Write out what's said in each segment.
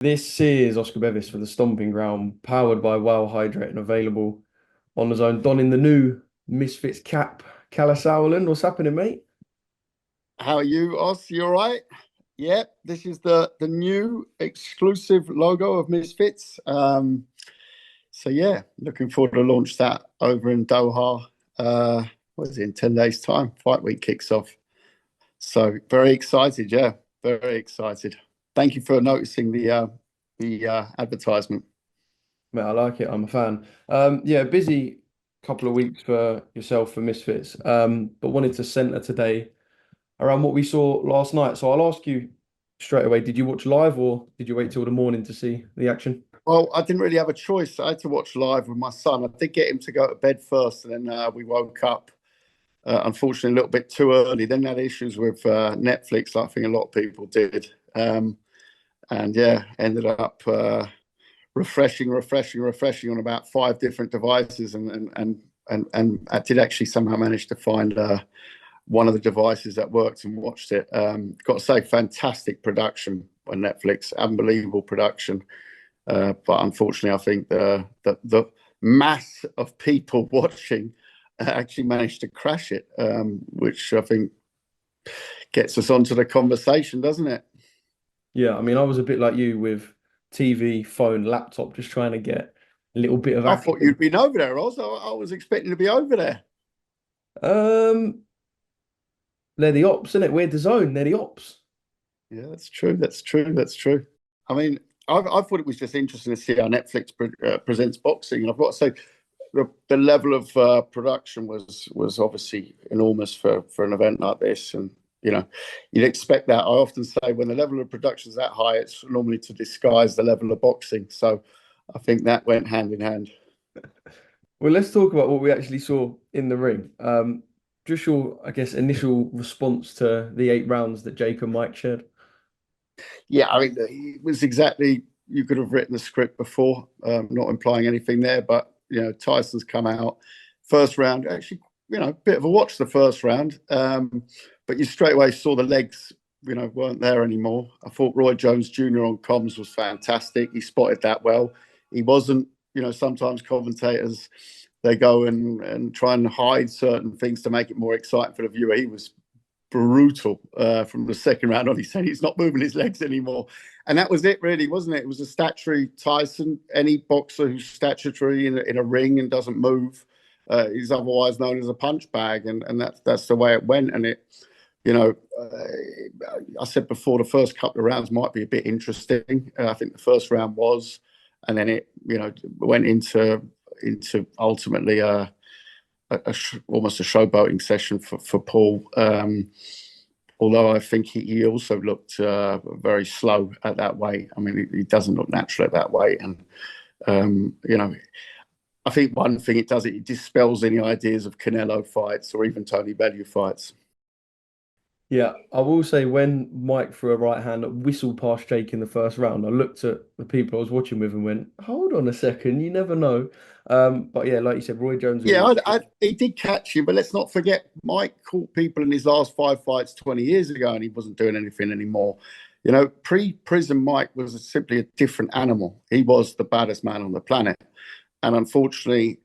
This is Oscar Bevis for the Stomping Ground, powered by Wow Hydrate and available on the zone. Donning the new Misfits cap, Kalle Sauerland. What's happening, mate? How are you, Os? You all right? Yeah, this is the new exclusive logo of Misfits. So yeah, looking forward to launch that over in Doha. What is it, in 10 days' time? Fight week kicks off. So very excited, yeah, very excited. Thank you for noticing the advertisement. Mate, I like it. I'm a fan. Yeah, busy couple of weeks for yourself for Misfits. But wanted to centre today around what we saw last night. So I'll ask you straight away, did you watch live or did you wait till the morning to see the action? Well, I didn't really have a choice. I had to watch live with my son. I did get him to go to bed first, and then we woke up unfortunately a little bit too early. Then had issues with Netflix, like I think a lot of people did. And yeah, ended up refreshing on about 5 different devices, and I did actually somehow manage to find one of the devices that worked and watched it. Got to say, fantastic production on Netflix, unbelievable production. But unfortunately, I think the mass of people watching actually managed to crash it, which I think gets us onto the conversation, doesn't it? Yeah, I mean, I was a bit like you with TV, phone, laptop, just trying to get a little bit of I thought action. you'd been over there, also. I was expecting to be over there. Um, they're the ops, isn't it? We're the zone, they're the ops. Yeah, that's true. That's true. That's true. I mean, I thought it was just interesting to see how Netflix presents boxing. And I've got to say, the level of production was obviously enormous for an event like this. And, you know, you'd expect that. I often say when the level of production is that high, it's normally to disguise the level of boxing. So I think that went hand in hand. Well, let's talk about what we actually saw in the ring. Just your, I guess, initial response to the 8 rounds that Jake and Mike shared. Yeah, I mean, it was exactly, you could have written the script before, not implying anything there, but, Tyson's come out first round, actually, bit of a watch the first round, but you straight away saw the legs, weren't there anymore. I thought Roy Jones Jr. on comms was fantastic. He spotted that well. He wasn't, sometimes commentators, they go and try and hide certain things to make it more exciting for the viewer. He was brutal from the second round on. He said he's not moving his legs anymore. And that was it, really, wasn't it? It was a statutory Tyson. Any boxer who's statutory in a ring and doesn't move is otherwise known as a punch bag. And that's the way it went. And it, I said before, the first couple of rounds might be a bit interesting. I think the first round was. And then it, went into ultimately almost a showboating session for Paul. Although I think he also looked very slow at that weight. I mean, he doesn't look natural at that weight. And, I think one thing it does, it dispels any ideas of Canelo fights or even Tony Bellew fights. Yeah, I will say when Mike threw a right hand whistled past Jake in the first round, I looked at the people I was watching with and went, hold on a second, you never know. But yeah, like you said, Roy Jones Yeah, was he did catch him, but let's not forget Mike caught people in his last 5 fights 20 years ago, and he wasn't doing anything anymore. Pre-prison Mike was simply a different animal. He was the baddest man on the planet, and unfortunately,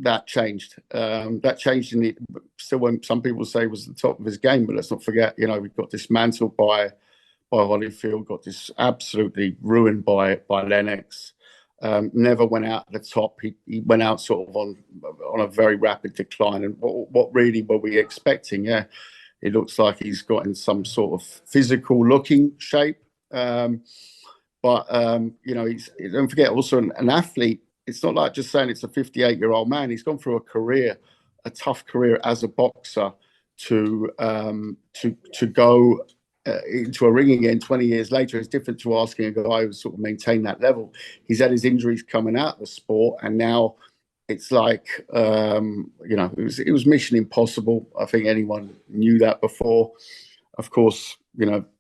that changed. That changed in the still when some people say was the top of his game, but let's not forget, we got dismantled by Holyfield, got this absolutely ruined by Lennox. Never went out at the top. He went out sort of on a very rapid decline. And what really were we expecting? Yeah, it looks like he's got in some sort of physical looking shape. He's don't forget also an athlete. It's not like just saying it's a 58-year-old man. He's gone through a tough career as a boxer to go into a ring again 20 years later. It's different to asking a guy who's sort of maintained that level. He's had his injuries coming out of the sport, and now it's like it was mission impossible. I think anyone knew that before. Of course,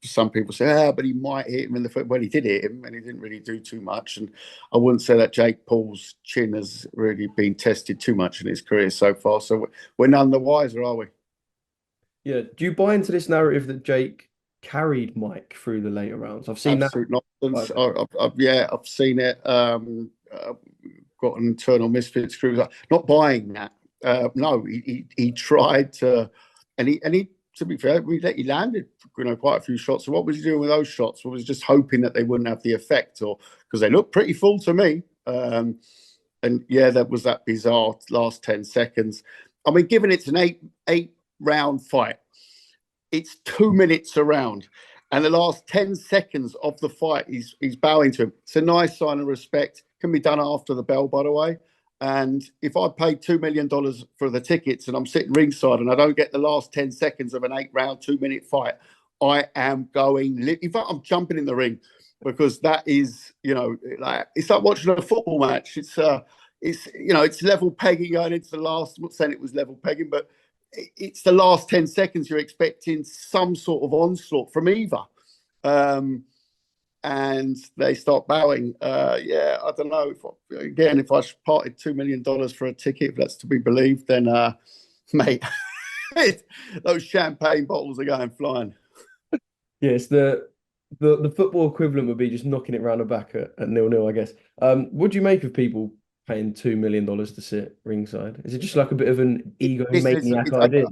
some people say, but he might hit him in the foot. Well, he did hit him, and he didn't really do too much. And I wouldn't say that Jake Paul's chin has really been tested too much in his career so far. So we're none the wiser, are we? yeah. Do you buy into this narrative that Jake carried Mike through the later rounds. I've seen that. Absolute nonsense. Like, I've seen it. Got an internal misfits crew. Not buying that. No, he tried to, and he to be fair, he landed quite a few shots. So what was he doing with those shots? Was he just hoping that they wouldn't have the effect, or because they looked pretty full to me. And yeah, that was that bizarre last 10 seconds. I mean, given it's an eight round fight, it's 2 minutes around. And the last 10 seconds of the fight, he's bowing to him. It's a nice sign of respect. Can be done after the bell, by the way. And if I paid $2 million for the tickets and I'm sitting ringside and I don't get the last 10 seconds of an 8-round, 2-minute fight, I am going. In fact, I'm jumping in the ring, because that is, like, it's like watching a football match. It's it's level pegging going into the last. I'm not saying it was level pegging, but it's the last 10 seconds. You're expecting some sort of onslaught from either. And they start bowing. Yeah, I don't know. If I parted $2 million for a ticket, if that's to be believed, then, mate, those champagne bottles are going flying. yes, the football equivalent would be just knocking it round the back at 0-0, I guess. What do you make of people paying $2 million to sit ringside? Is it just like a bit of an egomaniac idea?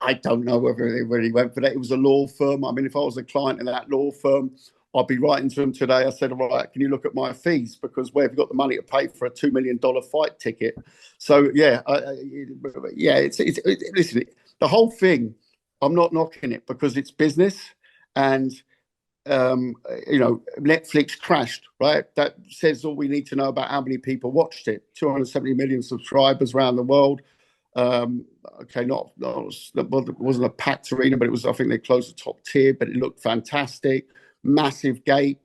I don't know whether they really went for that. It was a law firm. I mean, if I was a client in that law firm, I'd be writing to them today. I said, all right, can you look at my fees? Because where have you got the money to pay for a $2 million fight ticket? So, yeah, listen, the whole thing, I'm not knocking it because it's business. And, Netflix crashed, right? That says all we need to know about how many people watched it. 270 million subscribers around the world. It wasn't a packed arena, but it was, I think they closed the top tier, but it looked fantastic. Massive gate.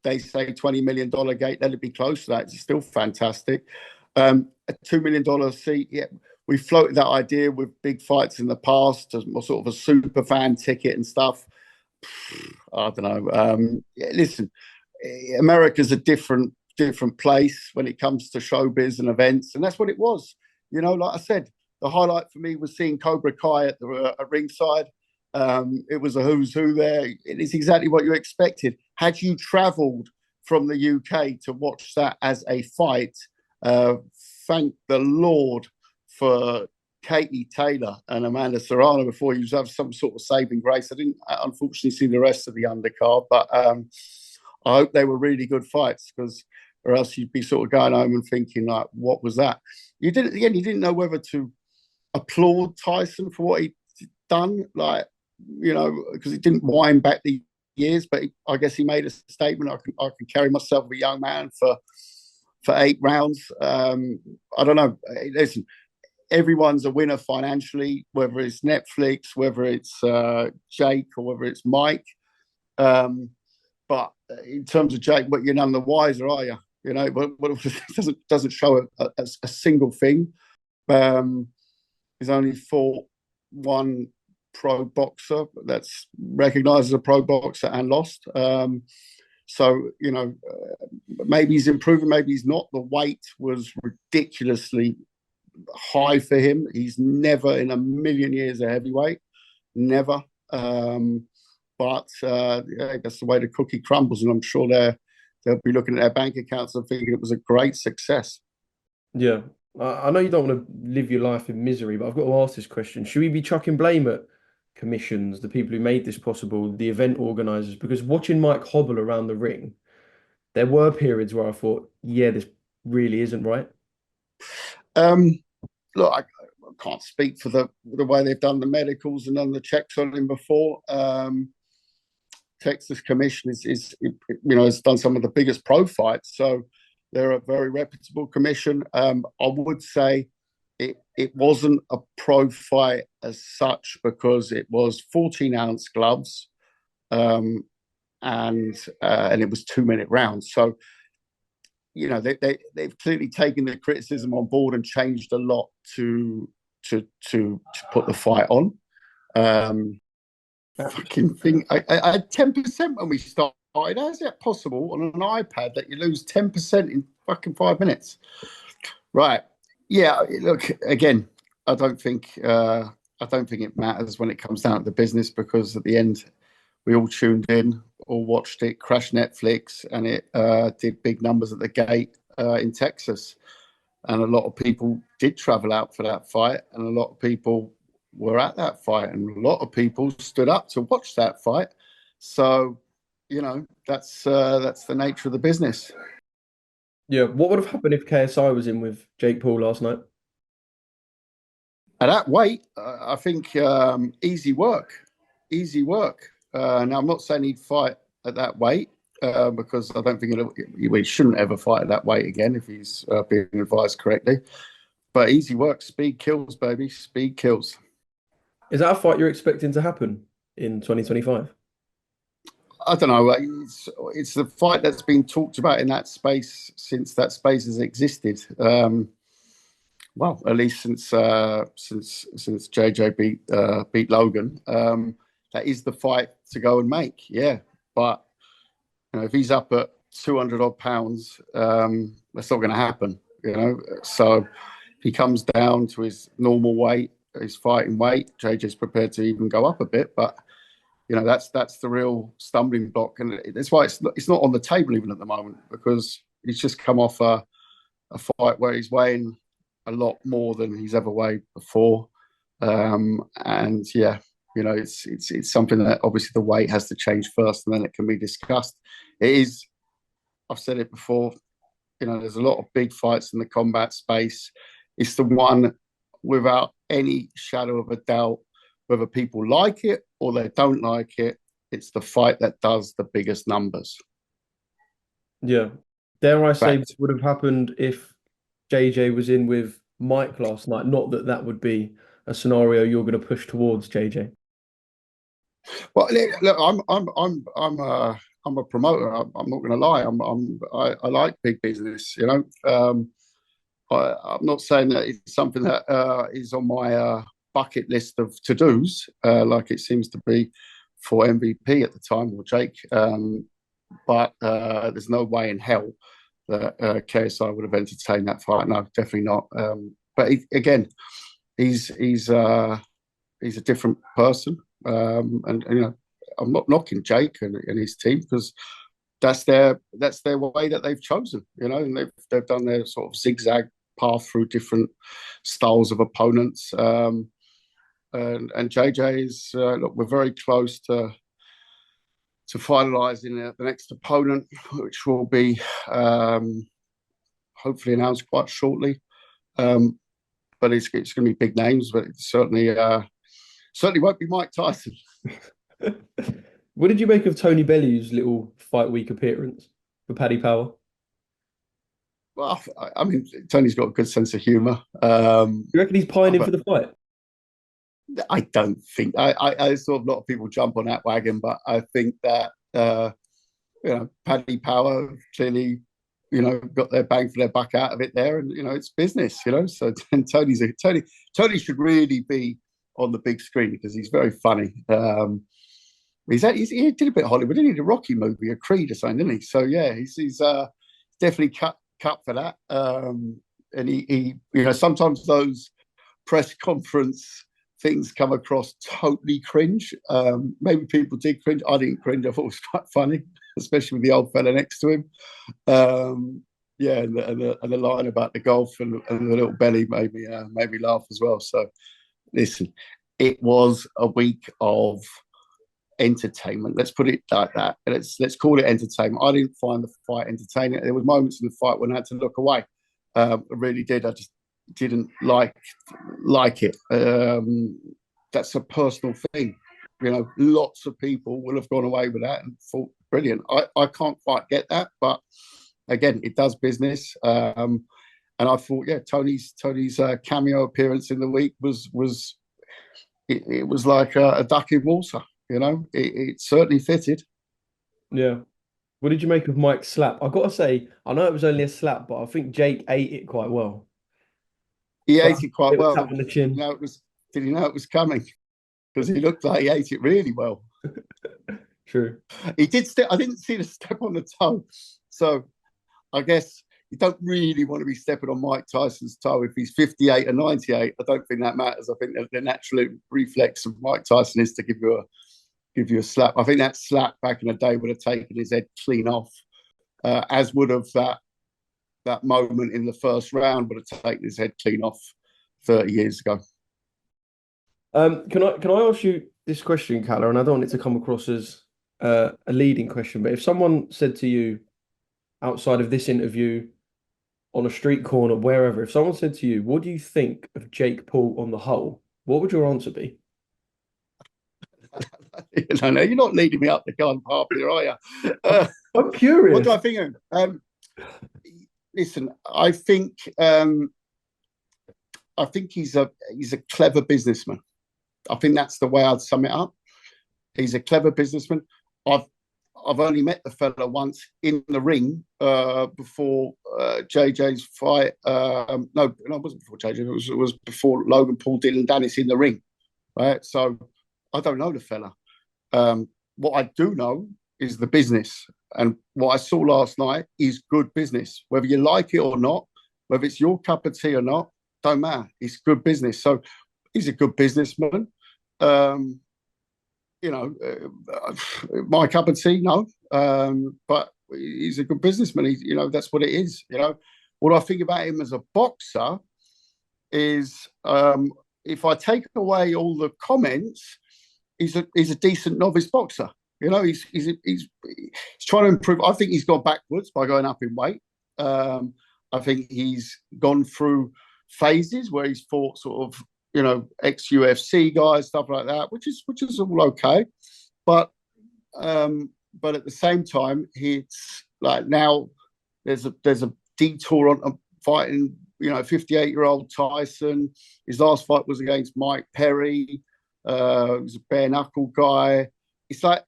They say $20 million gate. Let it be close to that. It's still fantastic. A $2 million seat. Yeah, we floated that idea with big fights in the past, as sort of a super fan ticket and stuff. I don't know. Listen, America's a different place when it comes to showbiz and events, and that's what it was. Like I said, the highlight for me was seeing Cobra Kai at ringside. It was a who's who there. It is exactly what you expected. Had you travelled from the UK to watch that as a fight, thank the Lord for Katie Taylor and Amanda Serrano before you have some sort of saving grace. I didn't, unfortunately, see the rest of the undercard, but I hope they were really good fights, because or else you'd be sort of going home and thinking, like, what was that? You didn't know whether to applaud Tyson for what he'd done, because he didn't wind back the years, but I guess he made a statement. I can carry myself as a young man for 8 rounds. I don't know. Listen, everyone's a winner financially, whether it's Netflix, whether it's Jake, or whether it's Mike. But in terms of Jake, you're none the wiser, are you? It doesn't show a single thing. He's only fought one pro boxer that's recognized as a pro boxer and lost. Maybe he's improving, maybe he's not. The weight was ridiculously high for him. He's never in a million years a heavyweight, never. But that's the way the cookie crumbles, and I'm sure they'll be looking at their bank accounts and thinking it was a great success. Yeah, I know you don't want to live your life in misery, but I've got to ask this question. Should we be chucking blame at commissions, the people who made this possible, the event organizers? Because watching Mike hobble around the ring, there were periods where I thought, yeah, this really isn't right. Look, I can't speak for the way they've done the medicals and done the checks on him before. Texas Commission has done some of the biggest pro fights, so they're a very reputable commission. I would say it wasn't a pro fight as such, because it was 14-ounce gloves, and it was 2-minute rounds. So they've clearly taken the criticism on board and changed a lot to put the fight on. Fucking thing. I had 10% when we started. How is that possible on an iPad that you lose 10% in fucking 5 minutes? Right. Yeah. Look, again, I don't think it matters when it comes down to the business, because at the end, we all tuned in, all watched it, crashed Netflix, and it did big numbers at the gate in Texas. And a lot of people did travel out for that fight, and a lot of people were at that fight, and a lot of people stood up to watch that fight. So, that's the nature of the business. Yeah. What would have happened if KSI was in with Jake Paul last night? At that weight, I think easy work. Now, I'm not saying he'd fight at that weight because I don't think he shouldn't ever fight at that weight again if he's being advised correctly. But easy work, speed kills, baby, speed kills. Is that a fight you're expecting to happen in 2025? I don't know. It's the fight that's been talked about in that space since that space has existed. Well, at least since JJ beat Logan, that is the fight to go and make. Yeah, but if he's up at 200 odd pounds, that's not going to happen. So if he comes down to his normal weight, his fighting weight, JJ's prepared to even go up a bit. But that's the real stumbling block, and that's why it's not on the table even at the moment, because he's just come off a fight where he's weighing a lot more than he's ever weighed before, and yeah, it's something that obviously the weight has to change first, and then it can be discussed. It is, I've said it before, there's a lot of big fights in the combat space. It's the one without any shadow of a doubt, whether people like it or they don't like it, it's the fight that does the biggest numbers. Yeah. Dare I say what would have happened if JJ was in with Mike last night? Not that that would be a scenario you're going to push towards, JJ. Well, look, I'm a promoter. I'm not going to lie. I like big business. I'm not saying that it's something that is on my bucket list of to-dos, like it seems to be for MVP at the time, or Jake. But there's no way in hell that KSI would have entertained that fight. No, definitely not. But again, he's a different person, and I'm not knocking Jake and his team, because that's their way that they've chosen. And they've done their sort of zigzag path through different styles of opponents. And JJ is look, we're very close to finalising the next opponent, which will be hopefully announced quite shortly. But it's going to be big names, but it certainly won't be Mike Tyson. What did you make of Tony Bellew's little fight week appearance for Paddy Power? Well, I mean, Tony's got a good sense of humour. You reckon he's pining for the fight? I don't think. I saw a lot of people jump on that wagon, but I think that Paddy Power clearly got their bang for their buck out of it there, and it's business. So Tony should really be on the big screen because he's very funny. He did a bit of Hollywood. He did a Rocky movie, a Creed or something, didn't he? So yeah, he's definitely cut for that. And he sometimes those press conference things come across totally cringe. Maybe people did cringe. I didn't cringe. I thought it was quite funny, especially with the old fella next to him. Yeah, and the line about the golf and the little belly made me laugh as well. So listen, it was a week of entertainment. Let's put it like that. Let's call it entertainment. I didn't find the fight entertaining. There were moments in the fight when I had to look away. I really did. I just didn't like it. That's a personal thing. Lots of people will have gone away with that and thought brilliant. I can't quite get that, but again, it does business. And I thought, yeah, Tony's cameo appearance in the week was like a duck in water. It certainly fitted. Yeah. What did you make of Mike's slap? I got to say, I know it was only a slap, but I think Jake ate it quite well. He ate it quite well. Tap on the chin. Did he know it was coming? Because he looked like he ate it really well. True. He did. I didn't see the step on the toe, so I guess you don't really want to be stepping on Mike Tyson's toe if he's 58 or 98. I don't think that matters. I think the natural reflex of Mike Tyson is to give give you a slap. I think that slap back in the day would have taken his head clean off, as would have that moment in the first round would have taken his head clean off 30 years ago. Can I ask you this question, Kalle? And I don't want it to come across as a leading question, but if someone said to you outside of this interview, on a street corner, wherever, if someone said to you, "What do you think of Jake Paul on the whole?" What would your answer be? No, you're not leading me up the garden path here, are you? I'm curious. What do I think of him? Listen, I think he's a clever businessman. I think that's the way I'd sum it up. He's a clever businessman. I've only met the fella once in the ring before JJ's fight. No, it wasn't before JJ. It was before Logan Paul, Dylan Dennis in the ring, right? So I don't know the fella. What I do know is the business, and what I saw last night is good business. Whether you like it or not, whether it's your cup of tea or not, don't matter. It's good business. So he's a good businessman. My cup of tea, no. But he's a good businessman. That's what it is. What I think about him as a boxer is, if I take away all the comments, he's a decent novice boxer. He's trying to improve. I think he's gone backwards by going up in weight. I think he's gone through phases where he's fought sort of, ex-UFC guys, stuff like that, which is all okay. But at the same time, it's like now there's a detour on fighting, 58-year-old Tyson. His last fight was against Mike Perry. He was a bare knuckle guy. It's like,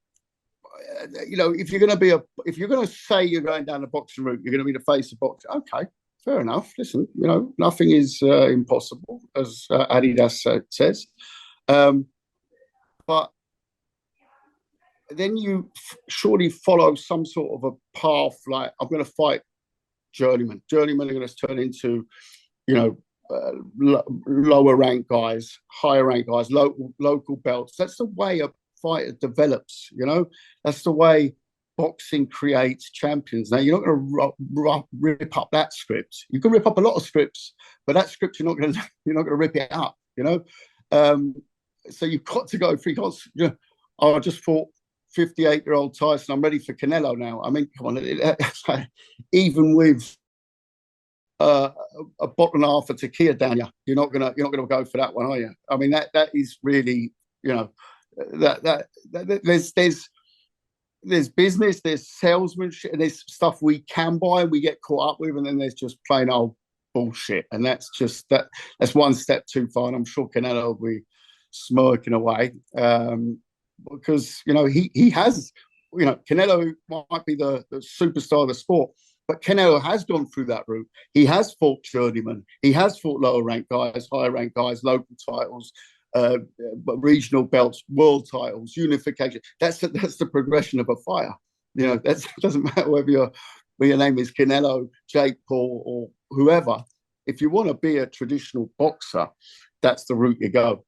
if you're going to say you're going down the boxing route, you're going to be the face of boxing. Okay, fair enough. Listen, nothing is impossible, as Adidas says. But then you surely follow some sort of a path, like, I'm going to fight journeyman. Journeyman are going to turn into, lower ranked guys, higher ranked guys, local belts. That's the way a fighter develops. That's the way boxing creates champions. Now, you're not going to rip up that script. You can rip up a lot of scripts, but that script you're not going to rip it up. So you've got to go through. I just fought 58-year-old Tyson. I'm ready for Canelo now. I mean, come on, even with a bottle and a half of tequila down you're not gonna go for that one, are you? I mean, that is really, that there's business, there's salesmanship, and there's stuff we can buy, we get caught up with, and then there's just plain old bullshit, and that's one step too far. And I'm sure Canelo will be smirking away, because he has, Canelo might be the superstar of the sport, but Canelo has gone through that route. He has fought journeyman, he has fought lower ranked guys, higher ranked guys, local titles, regional belts, world titles, unification. That's the progression of a fighter. That doesn't matter whether your name is Canelo, Jake Paul, or whoever. If you want to be a traditional boxer, that's the route you go.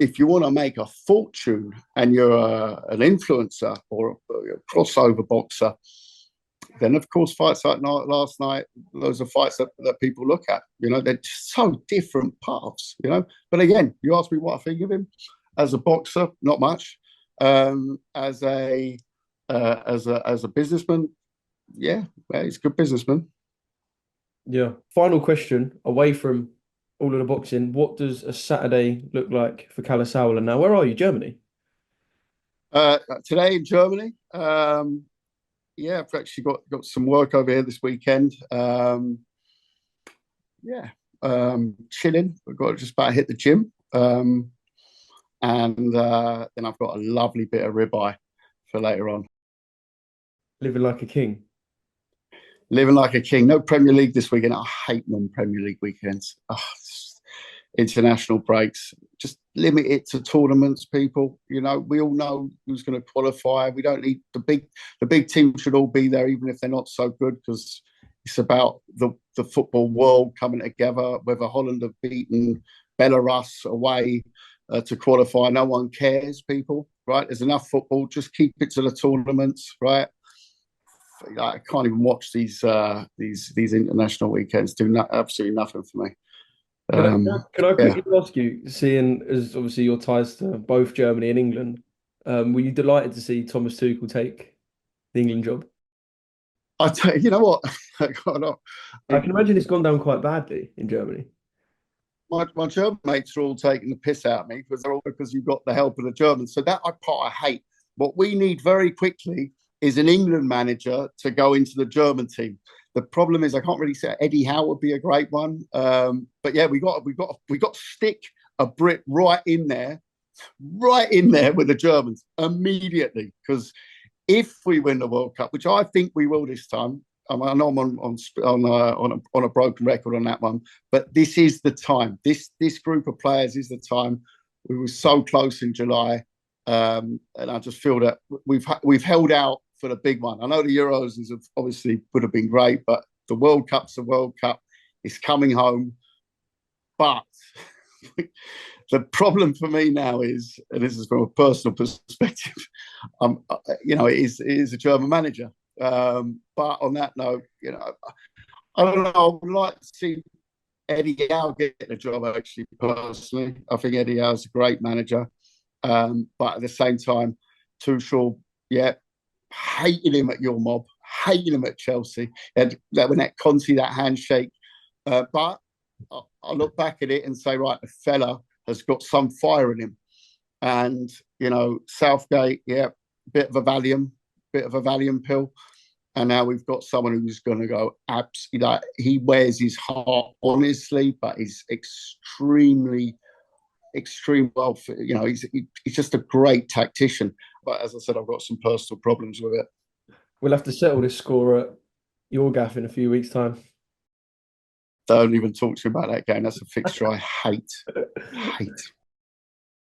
If you want to make a fortune and you're an influencer or a crossover boxer, then of course fights like last night, those are fights that people look at. They're just so different paths. But again, you ask me what I think of him as a boxer, not much. As a businessman, yeah, he's a good businessman. Yeah. Final question, away from all of the boxing, what does a Saturday look like for Kalle Sauerland now? Where are you, Germany? Today in Germany. Yeah, I've actually got some work over here this weekend. Chilling. We've got to just about hit the gym. And then I've got a lovely bit of ribeye for later on. Living like a king. Living like a king. No Premier League this weekend. I hate non-Premier League weekends. International breaks. Just limit it to tournaments, people. We all know who's going to qualify. We don't need the big teams should all be there, even if they're not so good, because it's about the football world coming together. Whether Holland have beaten Belarus away to qualify, no one cares, people. right? There's enough football. Just keep it to the tournaments, right? I can't even watch these international weekends. Absolutely nothing for me. Can I Yeah. quickly ask you, seeing as obviously your ties to both Germany and England, were you delighted to see Thomas Tuchel take the England job? I tell you, you know what? I can imagine it's gone down quite badly in Germany. My German mates are all taking the piss out of me because you've got the help of the Germans. So that part I hate. What we need very quickly is an England manager to go into the German team. The problem is I can't really say Eddie Howe would be a great one. But yeah, we got to stick a Brit right in there with the Germans immediately. Because if we win the World Cup, which I think we will this time, I know I'm on a broken record on that one, but this is the time. This group of players is the time. We were so close in July, and I just feel that we've held out for the big one. I know the Euros obviously would have been great, but the World Cup's the World Cup. It's coming home, but the problem for me now is, and this is from a personal perspective, it is a German manager. But on that note, I don't know. I would like to see Eddie Howe get the job, actually, personally. I think Eddie Howe's a great manager. But at the same time, Tuchel, yeah, hating him at your mob, hating him at Chelsea. And when that Conte, that handshake. But I look back at it and say, right, the fella has got some fire in him. And, Southgate, yeah, bit of a Valium pill. And now we've got someone who's going to go absolutely, he wears his heart on his sleeve, but he's extremely well, he's just a great tactician. But as I said, I've got some personal problems with it. We'll have to settle this score at your gaff in a few weeks' time. Don't even talk to me about that game. That's a fixture I hate.